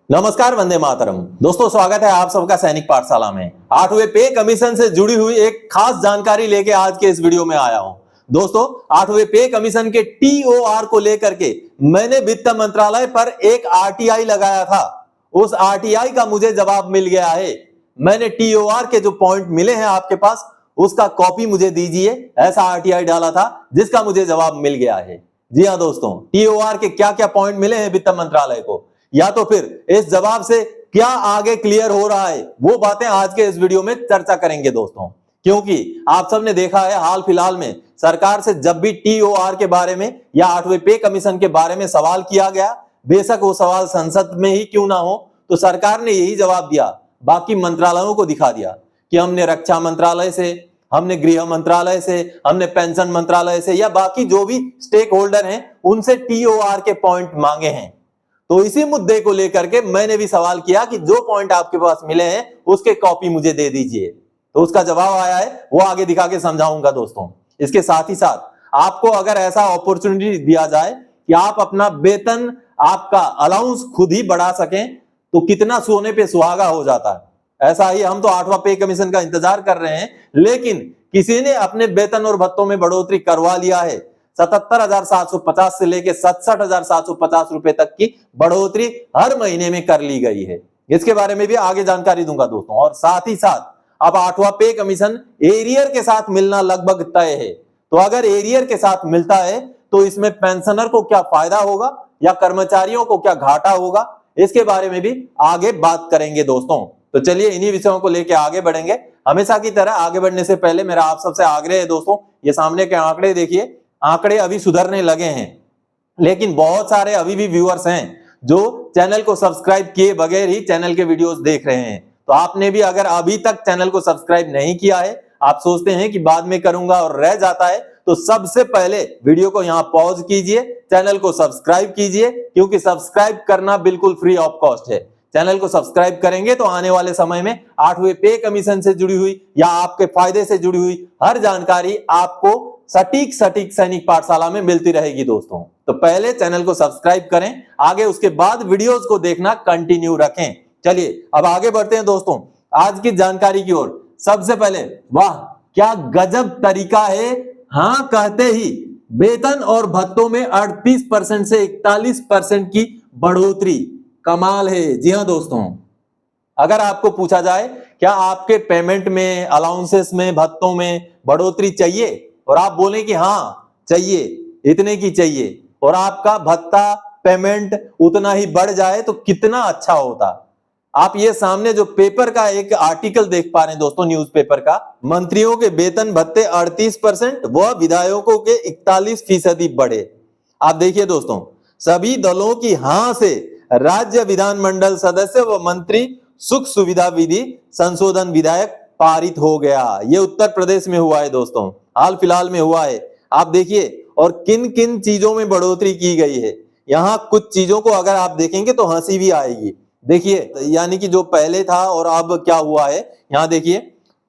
नमस्कार, वंदे मातरम। दोस्तों, स्वागत है आप सबका सैनिक पाठशाला में। 8वें पे कमीशन से जुड़ी हुई एक खास जानकारी लेके आज के इस वीडियो में आया हूं। दोस्तों, 8वें पे कमीशन के टीओआर को लेकर के मैंने वित्त मंत्रालय पर एक आरटीआई लगाया था। उस आरटीआई का मुझे जवाब मिल गया है। मैंने टीओआर के जो पॉइंट मिले हैं आपके पास, उसका कॉपी मुझे दीजिए, ऐसा आरटीआई डाला था जिसका मुझे जवाब मिल गया है। जी हाँ दोस्तों, टीओआर के क्या क्या पॉइंट मिले हैं वित्त मंत्रालय को, या तो फिर इस जवाब से क्या आगे क्लियर हो रहा है, वो बातें आज के इस वीडियो में चर्चा करेंगे दोस्तों। क्योंकि आप सबने देखा है हाल फिलहाल में सरकार से जब भी टीओआर के बारे में या 8वें पे कमीशन के बारे में सवाल किया गया, बेशक वो सवाल संसद में ही क्यों ना हो, तो सरकार ने यही जवाब दिया, बाकी मंत्रालयों को दिखा दिया कि हमने रक्षा मंत्रालय से, हमने गृह मंत्रालय से, हमने पेंशन मंत्रालय से या बाकी जो भी स्टेक होल्डर हैं उनसे टीओआर के पॉइंट मांगे हैं। तो इसी मुद्दे को लेकर के मैंने भी सवाल किया कि जो पॉइंट आपके पास मिले हैं उसके कॉपी मुझे दे दीजिए। तो उसका जवाब आया है, वो आगे दिखा के समझाऊंगा दोस्तों। इसके साथ ही साथ आपको अगर ऐसा अपॉर्चुनिटी दिया जाए कि आप अपना वेतन, आपका अलाउंस खुद ही बढ़ा सकें, तो कितना सोने पे सुहागा हो जाता है। ऐसा ही हम तो 8वां पे कमीशन का इंतजार कर रहे हैं, लेकिन किसी ने अपने वेतन और भत्तों में बढ़ोतरी करवा लिया है। 77,750 से लेके 67,750 रुपए तक की बढ़ोतरी हर महीने में कर ली गई है। इसके बारे में भी आगे जानकारी दूंगा दोस्तों। और साथ ही साथ अब 8वां पे कमीशन एरियर के साथ मिलना लगभग तय है। तो अगर एरियर के साथ मिलता है तो इसमें पेंशनर को क्या फायदा होगा या कर्मचारियों को क्या घाटा होगा, इसके बारे में भी आगे बात करेंगे दोस्तों। तो चलिए इन्हीं विषयों को लेकर आगे बढ़ेंगे। हमेशा की तरह आगे बढ़ने से पहले मेरा आप सबसे आग्रह है दोस्तों, ये सामने के आंकड़े देखिए, आंकड़े अभी सुधरने लगे हैं, लेकिन बहुत सारे अभी भी व्यूअर्स हैं जो चैनल को सब्सक्राइब किए बगैर ही चैनल के वीडियोस देख रहे हैं। तो आपने भी अगर अभी तक चैनल को सब्सक्राइब नहीं किया है, आप सोचते हैं कि बाद में करूंगा और रह जाता है, तो सबसे पहले वीडियो को यहां पॉज कीजिए, चैनल को सब्सक्राइब कीजिए, क्योंकि सब्सक्राइब करना बिल्कुल फ्री ऑफ कॉस्ट है। चैनल को सब्सक्राइब करेंगे तो आने वाले समय में 8वें पे कमीशन से जुड़ी हुई या आपके फायदे से जुड़ी हुई हर जानकारी आपको सटीक सैनिक पाठशाला में मिलती रहेगी दोस्तों। तो पहले चैनल को सब्सक्राइब करें, आगे उसके बाद वीडियोस को देखना कंटिन्यू रखें। चलिए अब आगे बढ़ते हैं दोस्तों आज की जानकारी की ओर। सबसे पहले, वाह क्या गजब तरीका है, हाँ कहते ही वेतन और भत्तों में 38% से 41% की बढ़ोतरी, कमाल है। जी हाँ दोस्तों, अगर आपको पूछा जाए क्या आपके पेमेंट में, अलाउंसेस में, भत्तों में बढ़ोतरी चाहिए और आप बोले कि हाँ चाहिए, इतने की चाहिए, और आपका भत्ता पेमेंट उतना ही बढ़ जाए तो कितना अच्छा होता। आप ये सामने जो पेपर का एक आर्टिकल देख पा रहे हैं दोस्तों, न्यूज़पेपर का, मंत्रियों के वेतन भत्ते 38% व विधायकों के 41% बढ़े। आप देखिए दोस्तों, सभी दलों की हां से राज्य विधानमंडल सदस्य व मंत्री सुख सुविधा विधि संशोधन विधेयक पारित हो गया। ये उत्तर प्रदेश में हुआ है दोस्तों, हाल फिलहाल में हुआ है। आप देखिए, और किन किन चीजों में बढ़ोतरी की गई है। यहाँ कुछ चीजों को अगर आप देखेंगे तो हंसी भी आएगी। देखिए, यानी कि जो पहले था और अब क्या हुआ है, यहाँ देखिए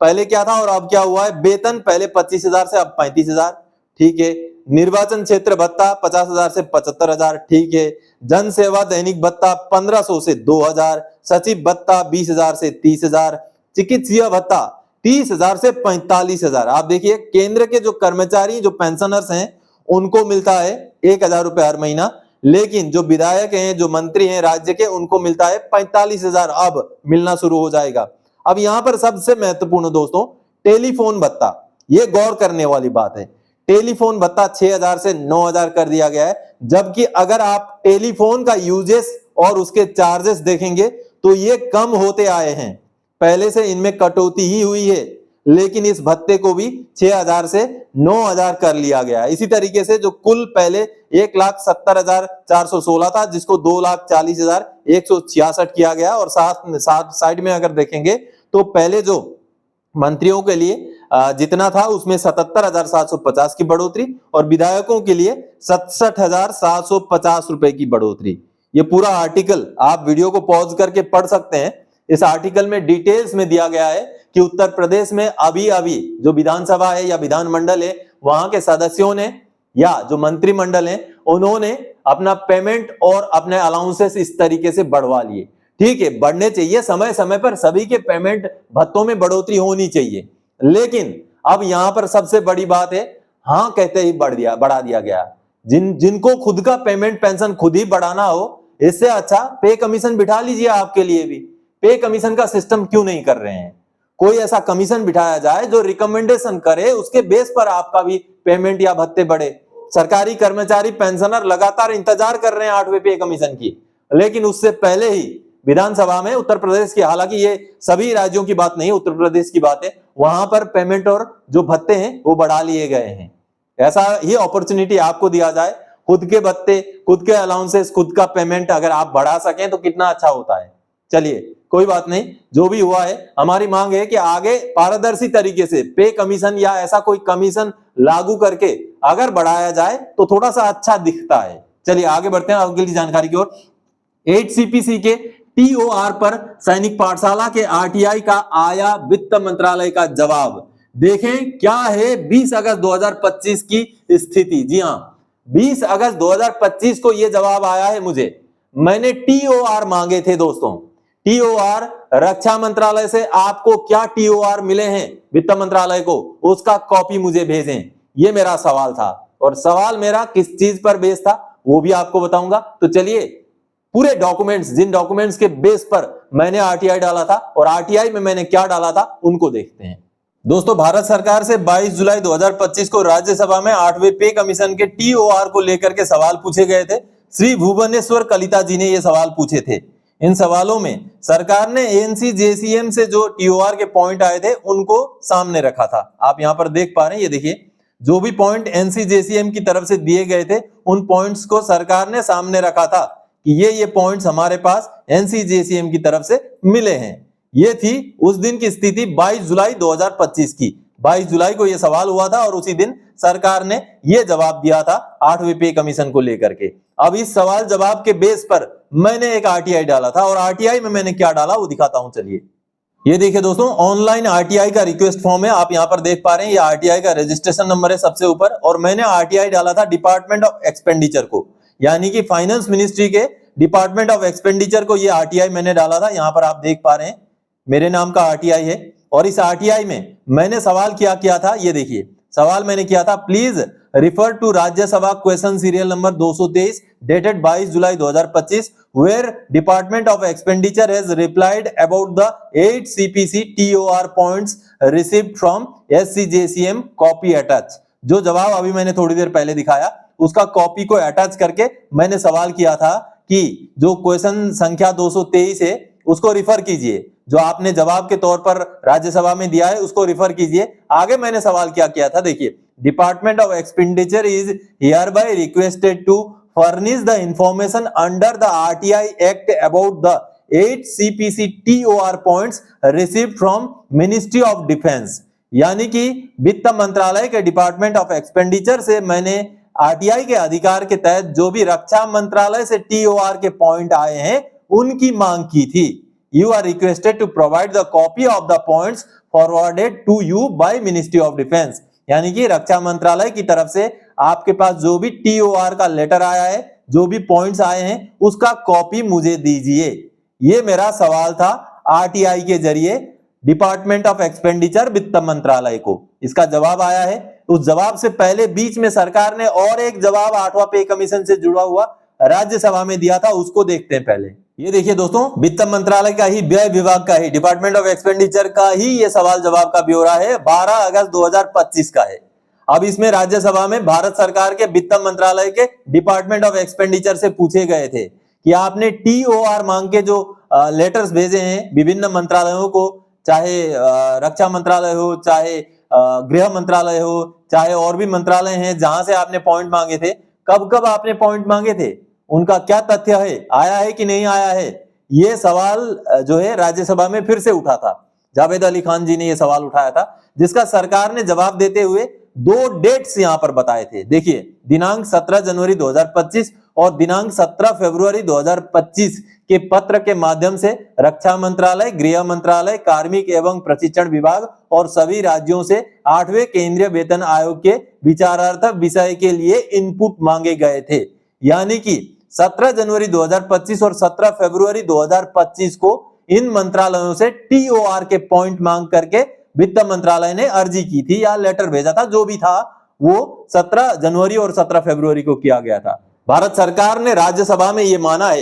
पहले क्या था और अब क्या हुआ है। वेतन पहले 25,000 से अब 35,000, ठीक है। निर्वाचन क्षेत्र भत्ता 50,000 से 75,000, ठीक है। जन सेवा दैनिक भत्ता 1500 से 2,000, सचिव भत्ता 20,000 से 30,000, चिकित्सीय भत्ता 30,000 से 45,000। आप देखिए, केंद्र के जो कर्मचारी, जो पेंशनर्स हैं, उनको मिलता है 1,000 रुपए हर महीना, लेकिन जो विधायक हैं, जो मंत्री हैं राज्य के, उनको मिलता है 45,000, अब मिलना शुरू हो जाएगा। अब यहां पर सबसे महत्वपूर्ण दोस्तों, टेलीफोन भत्ता, ये गौर करने वाली बात है। टेलीफोन भत्ता 6,000 से 9,000 कर दिया गया है, जबकि अगर आप टेलीफोन का यूजेस और उसके चार्जेस देखेंगे तो ये कम होते आए हैं। पहले से इनमें कटौती ही हुई है, लेकिन इस भत्ते को भी 6,000 से 9,000 कर लिया गया। इसी तरीके से जो कुल पहले 1,70,416 था, जिसको 2,40,166 किया गया, और साथ साइड में अगर देखेंगे तो पहले जो मंत्रियों के लिए जितना था उसमें 77,750 की बढ़ोतरी और विधायकों के लिए 67,750 रुपए की बढ़ोतरी। ये पूरा आर्टिकल आप वीडियो को पॉज करके पढ़ सकते हैं। इस आर्टिकल में डिटेल्स में दिया गया है कि उत्तर प्रदेश में अभी अभी जो विधानसभा है या विधानमंडल है, वहां के सदस्यों ने या जो मंत्रिमंडल है, उन्होंने अपना पेमेंट और अपने अलाउंसेस इस तरीके से बढ़वा लिए। ठीक है, बढ़ने चाहिए, समय समय पर सभी के पेमेंट भत्तों में बढ़ोतरी होनी चाहिए, लेकिन अब यहां पर सबसे बड़ी बात है, हाँ कहते ही बढ़ा दिया गया। जिनको खुद का पेमेंट पेंशन खुद ही बढ़ाना हो, इससे अच्छा पे कमीशन बिठा लीजिए। आपके लिए भी पे कमीशन का सिस्टम क्यों नहीं कर रहे हैं? कोई ऐसा कमीशन बिठाया जाए जो रिकमेंडेशन करे, उसके बेस पर आपका भी पेमेंट या भत्ते बढ़े। सरकारी कर्मचारी पेंशनर लगातार इंतजार कर रहे हैं 8वें पे कमीशन की, लेकिन उससे पहले ही विधानसभा में उत्तर प्रदेश की, हालांकि ये सभी राज्यों की बात नहीं, उत्तर प्रदेश की बात है, वहां पर पेमेंट और जो भत्ते हैं वो बढ़ा लिए गए हैं। ऐसा ही अपॉर्चुनिटी आपको दिया जाए, खुद के भत्ते, खुद के अलाउंसेस, खुद का पेमेंट अगर आप बढ़ा सकें तो कितना अच्छा होता है। चलिए कोई बात नहीं, जो भी हुआ है, हमारी मांग है कि आगे पारदर्शी तरीके से पे कमीशन या ऐसा कोई कमीशन लागू करके अगर बढ़ाया जाए तो थोड़ा सा अच्छा दिखता है। चलिए आगे बढ़ते हैं अगली जानकारी की ओर। 8 CPC के TOR पर सैनिक पाठशाला के RTI का आया वित्त मंत्रालय का जवाब। देखें क्या है 20 अगस्त 2025 की स्थिति। जी हां, 20 अगस्त 2025 को यह जवाब आया है मुझे। मैंने TOR मांगे थे दोस्तों, TOR रक्षा मंत्रालय से आपको क्या TOR मिले हैं वित्त मंत्रालय को, उसका कॉपी मुझे भेजें। यह मेरा सवाल था, और सवाल मेरा किस चीज पर बेस था वो भी आपको बताऊंगा। तो चलिए पूरे डॉक्यूमेंट्स, जिन डॉक्यूमेंट्स के बेस पर मैंने RTI डाला था और RTI में मैंने क्या डाला था उनको देखते हैं। दोस्तों, भारत सरकार से 22 जुलाई 2025 को राज्यसभा में 8वें पे कमीशन के TOR को लेकर के सवाल पूछे गए थे। श्री भुवनेश्वर कलिता जी ने ये सवाल पूछे थे। इन सवालों में सरकार ने NCJCM से जो TOR के पॉइंट आए थे उनको सामने रखा था। आप यहां पर देख पा रहे हैं, ये देखिए, जो भी पॉइंट NCJCM की तरफ से दिए गए थे उन पॉइंट्स को सरकार ने सामने रखा था कि ये पॉइंट्स हमारे पास NCJCM की तरफ से मिले हैं। ये थी उस दिन की स्थिति 22 जुलाई 2025 की। 22 जुलाई को यह सवाल हुआ था और उसी दिन सरकार ने यह जवाब दिया था 8वें पे कमीशन को लेकर के। अब इस सवाल जवाब के बेस पर मैंने एक RTI डाला था, और RTI में मैंने क्या डाला वो दिखाता हूं। चलिए ये देखिए दोस्तों, ऑनलाइन RTI का रिक्वेस्ट फॉर्म है, आप यहां पर देख पा रहे हैं। ये RTI का रजिस्ट्रेशन नंबर है सबसे ऊपर, और मैंने RTI डाला था डिपार्टमेंट ऑफ एक्सपेंडिचर को, यानी कि फाइनेंस मिनिस्ट्री के डिपार्टमेंट ऑफ एक्सपेंडिचर को ये RTI मैंने डाला था। यहां पर आप देख पा रहे हैं मेरे नाम का RTI है, और इस RTI में मैंने सवाल क्या किया था, ये देखिए सवाल मैंने किया था, please refer to Rajya Sabha question serial number 223 dated 22 July 2025 where department of expenditure has replied about the 8 CPC TOR points received from SCJCM copy attach. जो जवाब अभी मैंने थोड़ी देर पहले दिखाया उसका कॉपी को अटैच करके मैंने सवाल किया था कि जो क्वेश्चन संख्या 223 है उसको रिफर कीजिए, जो आपने जवाब के तौर पर राज्यसभा में दिया है उसको रिफर कीजिए। आगे मैंने सवाल क्या किया था, देखिए, department of expenditure is hereby requested to furnish the information under the RTI act about the 8 CPC TOR points received from ministry of defence. यानी कि वित्त मंत्रालय के डिपार्टमेंट ऑफ एक्सपेंडिचर से मैंने RTI के अधिकार के तहत जो भी रक्षा मंत्रालय से TOR के पॉइंट आए हैं उनकी मांग की थी। You are requested to provide the copy of the points forwarded to you by Ministry of Defense। यानी कि रक्षा मंत्रालय की तरफ से आपके पास जो भी TOR का लेटर आया है, जो भी पॉइंट्स आए हैं, उसका कॉपी मुझे दीजिए। ये मेरा सवाल था RTI के जरिए डिपार्टमेंट ऑफ एक्सपेंडिचर वित्त मंत्रालय को। इसका जवाब आया है। उस जवाब से पहले बीच में सरकार ने और एक जवाब 8वां पे कमीशन से जुड़ा हुआ राज्यसभा में दिया था, उसको देखते हैं पहले। ये देखिए दोस्तों, वित्त मंत्रालय का ही, व्यय विभाग का ही, डिपार्टमेंट ऑफ एक्सपेंडिचर का ही ये सवाल जवाब का ब्यौरा है, 12 अगस्त 2025 का है। अब इसमें राज्यसभा में भारत सरकार के वित्त मंत्रालय के डिपार्टमेंट ऑफ एक्सपेंडिचर से पूछे गए थे कि आपने TOR मांग के जो लेटर्स भेजे हैं विभिन्न मंत्रालयों को, चाहे रक्षा मंत्रालय हो, चाहे गृह मंत्रालय हो, चाहे और भी मंत्रालय हैं जहां से आपने पॉइंट मांगे थे, कब कब आपने पॉइंट मांगे थे, उनका क्या तथ्य है, आया है कि नहीं आया है। ये सवाल जो है राज्यसभा में फिर से उठा था। जावेद अली खान जी ने यह सवाल उठाया था, जिसका सरकार ने जवाब देते हुए 2 डेट्स यहां पर बताए थे। देखिए, दिनांक 17 जनवरी 2025 और दिनांक 17 फरवरी 2025 के पत्र के माध्यम से रक्षा मंत्रालय, गृह मंत्रालय, कार्मिक एवं प्रशिक्षण विभाग और सभी राज्यों से 8वें केंद्रीय वेतन आयोग के विचारार्थ विषय के लिए इनपुट मांगे गए थे। यानी कि 17 जनवरी 2025 और 17 फरवरी 2025 को इन मंत्रालयों से टीओआर के पॉइंट मांग करके वित्त मंत्रालय ने अर्जी की थी या लेटर भेजा था, जो भी था वो 17 जनवरी और 17 फरवरी को किया गया था। भारत सरकार ने राज्यसभा में ये माना है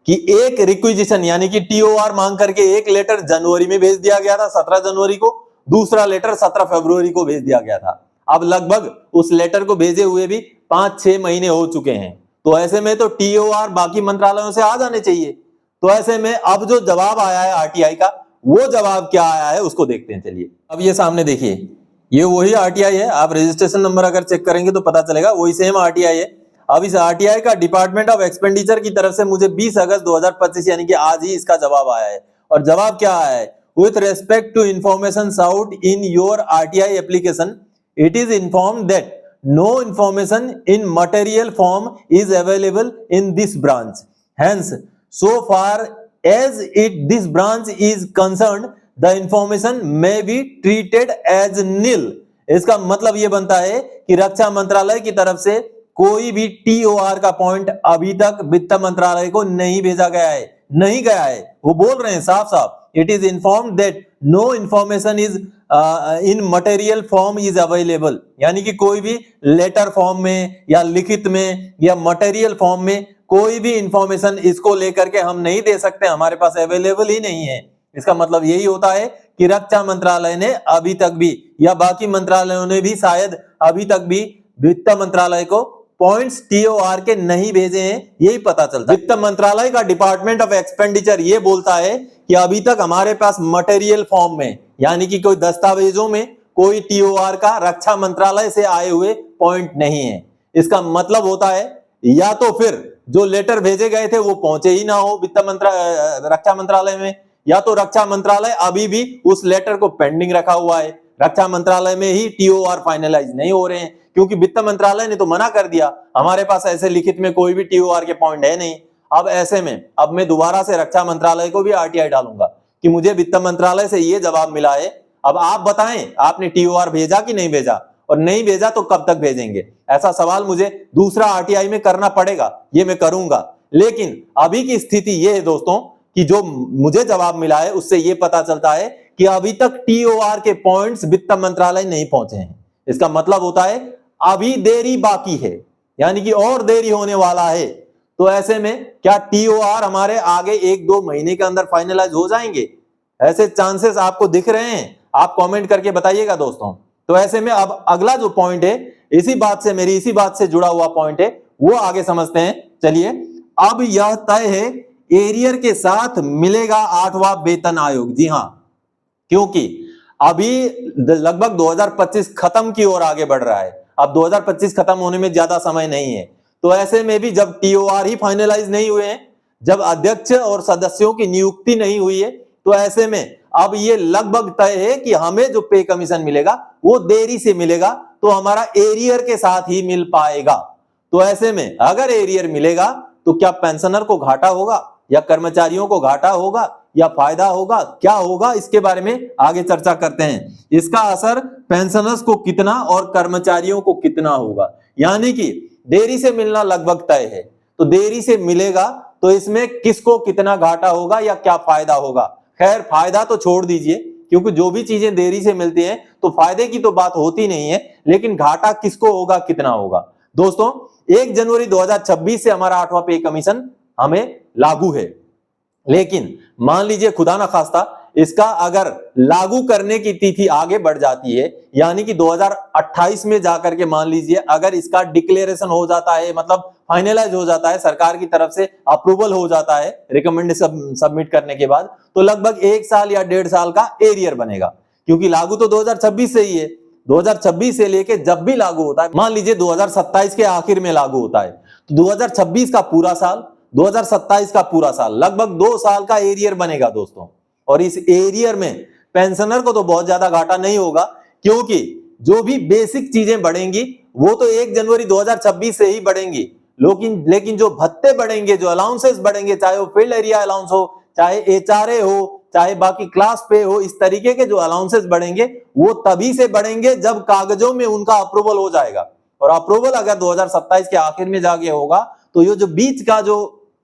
कि एक रिक्विजिशन यानी कि टीओआर मांग करके एक लेटर जनवरी में भेज दिया गया था 17 जनवरी को, दूसरा लेटर 17 फरवरी को भेज दिया गया था। अब लगभग उस लेटर को भेजे हुए भी 5-6 महीने हो चुके हैं, तो ऐसे में तो टीओआर बाकी मंत्रालयों से आ जाने चाहिए। तो ऐसे में अब जो जवाब आया है आरटीआई का, वो जवाब क्या आया है उसको देखते हैं। चलिए अब ये सामने देखिए, ये वही आरटीआई है। आप रजिस्ट्रेशन नंबर अगर चेक करेंगे तो पता चलेगा वही सेम आरटीआई है। अब इस आरटीआई का डिपार्टमेंट ऑफ एक्सपेंडिचर की तरफ से मुझे 20 अगस्त 2025 यानी कि आज ही इसका जवाब आया है। और जवाब क्या आया है? With respect to information sought in your RTI application, it is informed that no information in material form is available in this branch. Hence, so far as this branch is concerned, the information may be treated as nil. इसका मतलब ये बनता है कि रक्षा मंत्रालय की तरफ से कोई भी टीओआर का पॉइंट अभी तक वित्त मंत्रालय को नहीं भेजा गया है, नहीं गया है। वो बोल रहे हैं साफ साफ, it is informed that no information is in material form is available, यानी कि कोई भी लेटर फॉर्म में या लिखित में या मटेरियल फॉर्म में कोई भी इंफॉर्मेशन इसको लेकर के हम नहीं दे सकते, हमारे पास अवेलेबल ही नहीं है। इसका मतलब यही होता है कि रक्षा मंत्रालय ने अभी तक भी या बाकी मंत्रालयों ने भी शायद अभी तक भी वित्त मंत्रालय को पॉइंट्स टीओआर के नहीं भेजे हैं, यही पता चलता है। वित्त मंत्रालय का डिपार्टमेंट ऑफ एक्सपेंडिचर ये बोलता है कि अभी तक हमारे पास मटेरियल फॉर्म में यानी कि कोई दस्तावेजों में कोई टीओआर का रक्षा मंत्रालय से आए हुए पॉइंट नहीं है। इसका मतलब होता है या तो फिर जो लेटर भेजे गए थे वो पहुंचे ही ना हो रक्षा मंत्रालय में, या तो रक्षा मंत्रालय अभी भी उस लेटर को पेंडिंग रखा हुआ है, रक्षा मंत्रालय में ही टीओआर फाइनलाइज नहीं हो रहे हैं, क्योंकि वित्त मंत्रालय ने तो मना कर दिया हमारे पास ऐसे लिखित में कोई भी टीओआर के पॉइंट है नहीं। अब ऐसे में अब मैं दोबारा से रक्षा मंत्रालय को भी आरटीआई डालूंगा कि मुझे वित्त मंत्रालय से ये जवाब मिला है, अब आप बताएं आपने टीओआर भेजा कि नहीं भेजा, और नहीं भेजा तो कब तक भेजेंगे। ऐसा सवाल मुझे दूसरा आरटीआई में करना पड़ेगा, ये मैं करूंगा। लेकिन अभी की स्थिति ये है दोस्तों कि जो मुझे जवाब मिला है उससे ये पता चलता है कि अभी तक टीओआर के पॉइंट्स वित्त मंत्रालय नहीं पहुंचे हैं। इसका मतलब होता है अभी देरी बाकी है, यानी कि और देरी होने वाला है। तो ऐसे में क्या टीओआर हमारे आगे 1-2 महीने के अंदर फाइनलाइज हो जाएंगे? ऐसे चांसेस आपको दिख रहे हैं? आप कमेंट करके बताइएगा दोस्तों। तो ऐसे में अब अगला जो पॉइंट है इसी बात से जुड़ा हुआ पॉइंट है, वो आगे समझते हैं। चलिए, अब यह तय है एरियर के साथ मिलेगा 8वां वेतन आयोग। जी हां, क्योंकि अभी लगभग 2025 खत्म की ओर आगे बढ़ रहा है। अब 2025 खत्म होने में ज्यादा समय नहीं है। तो ऐसे में भी जब टीओआर ही फाइनलाइज नहीं हुए हैं, जब अध्यक्ष और सदस्यों की नियुक्ति नहीं हुई है, तो ऐसे में अब ये लगभग तय है कि हमें जो पे कमीशन मिलेगा वो देरी से मिलेगा, तो हमारा एरियर के साथ ही मिल पाएगा। तो ऐसे में अगर एरियर मिलेगा तो क्या पेंशनर को घाटा होगा या कर्मचारियों को घाटा होगा या फायदा होगा, क्या होगा, इसके बारे में आगे चर्चा करते हैं। इसका असर पेंशनर्स को कितना और कर्मचारियों को कितना होगा, यानी कि देरी से मिलना लगभग तय है, तो देरी से मिलेगा तो इसमें किसको कितना घाटा होगा या क्या फायदा होगा। खैर, फायदा तो छोड़ दीजिए, क्योंकि जो भी चीजें देरी से मिलती हैं तो फायदे की तो बात होती नहीं है, लेकिन घाटा किसको होगा, कितना होगा। दोस्तों, 1 जनवरी 2026 से हमारा 8वां पे कमीशन हमें लागू है, लेकिन मान लीजिए खुदा ना खास्ता इसका अगर लागू करने की तिथि आगे बढ़ जाती है, यानी कि 2028 में जाकर के मान लीजिए अगर इसका डिक्लेरेशन हो जाता है, मतलब फाइनलाइज हो जाता है, सरकार की तरफ से अप्रूवल हो जाता है रिकमेंडेशन सबमिट करने के बाद, तो लगभग 1 साल या 1.5 साल का एरियर बनेगा, क्योंकि लागू तो 2026 से ही है। 2026 से लेके जब भी लागू होता है, मान लीजिए 2027 के आखिर में लागू होता है, तो 2026 का पूरा साल, 2027 का पूरा साल, लगभग 2 साल का एरियर बनेगा दोस्तों। और इस एरियर में पेंशनर को तो बहुत ज्यादा घाटा नहीं होगा, क्योंकि जो भी बेसिक चीजें बढ़ेंगी वो तो 1 जनवरी 2026 से ही बढ़ेंगी, लेकिन जो भत्ते बढ़ेंगे, जो अलाउंसेस बढ़ेंगे, चाहे वो फील्ड एरिया अलाउंस हो, चाहे एचआरए हो, चाहे बाकी क्लास पे हो, इस तरीके के जो अलाउंसेस बढ़ेंगे वो तभी से बढ़ेंगे जब कागजों में उनका अप्रूवल हो जाएगा। और अप्रूवल अगर 2027 के आखिर में जाके होगा तो ये जो बीच का जो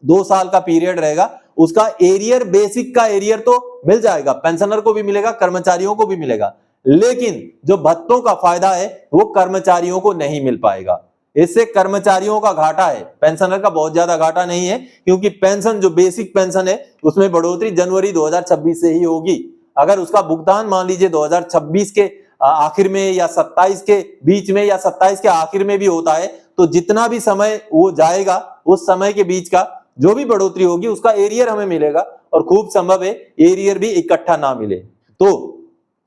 2 साल का पीरियड रहेगा उसका एरियर, बेसिक का एरियर तो मिल जाएगा, पेंशनर को भी मिलेगा, कर्मचारियों को भी मिलेगा, लेकिन जो भत्तों का फायदा है वो कर्मचारियों को नहीं मिल पाएगा। इससे कर्मचारियों का घाटा है, पेंशनर का बहुत ज्यादा घाटा नहीं है, क्योंकि पेंशन जो बेसिक पेंशन है उसमें बढ़ोतरी जनवरी 2026 से ही होगी। अगर उसका भुगतान मान लीजिए 2026 के आखिर में या 27 के बीच में या 27 के आखिर में भी होता है, तो जितना भी समय वो जाएगा उस समय के बीच का जो भी बढ़ोतरी होगी उसका एरियर हमें मिलेगा, और खूब संभव है एरियर भी इकट्ठा ना मिले। तो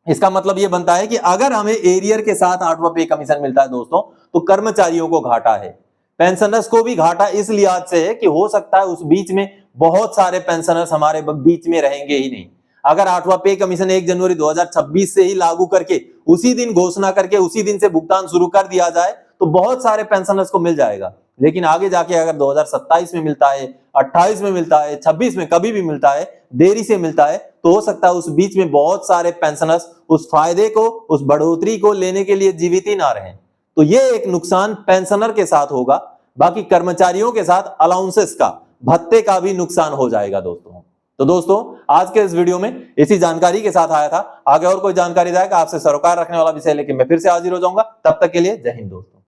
इसका मतलब यह बनता है कि अगर हमें एरियर के साथ 8वां पे कमीशन मिलता है दोस्तों, तो कर्मचारियों को घाटा है, पेंशनर्स को भी घाटा इस लिहाज से है कि हो सकता है उस बीच में बहुत सारे पेंशनर्स हमारे बीच में रहेंगे ही नहीं। अगर 8वां पे कमीशन 1 जनवरी 2026 से ही लागू करके उसी दिन घोषणा करके उसी दिन से भुगतान शुरू कर दिया जाए तो बहुत सारे पेंशनर्स को मिल जाएगा, लेकिन आगे जाके अगर 2027 में मिलता है, 28 में मिलता है, 26 में कभी भी मिलता है, देरी से मिलता है, तो हो सकता है उस बीच में बहुत सारे पेंशनर्स उस फायदे को, उस बढ़ोतरी को लेने के लिए जीवित ही ना रहें। तो ये एक नुकसान पेंशनर के साथ होगा, बाकी कर्मचारियों के साथ अलाउंसेस का, भत्ते का भी नुकसान हो जाएगा दोस्तों। तो दोस्तों आज के इस वीडियो में इसी जानकारी के साथ आया था, आगे और कोई जानकारी जाएगा आपसे सरोकार रखने वाला विषय लेके मैं फिर से हाजिर हो जाऊंगा। तब तक के लिए जय हिंद दोस्तों।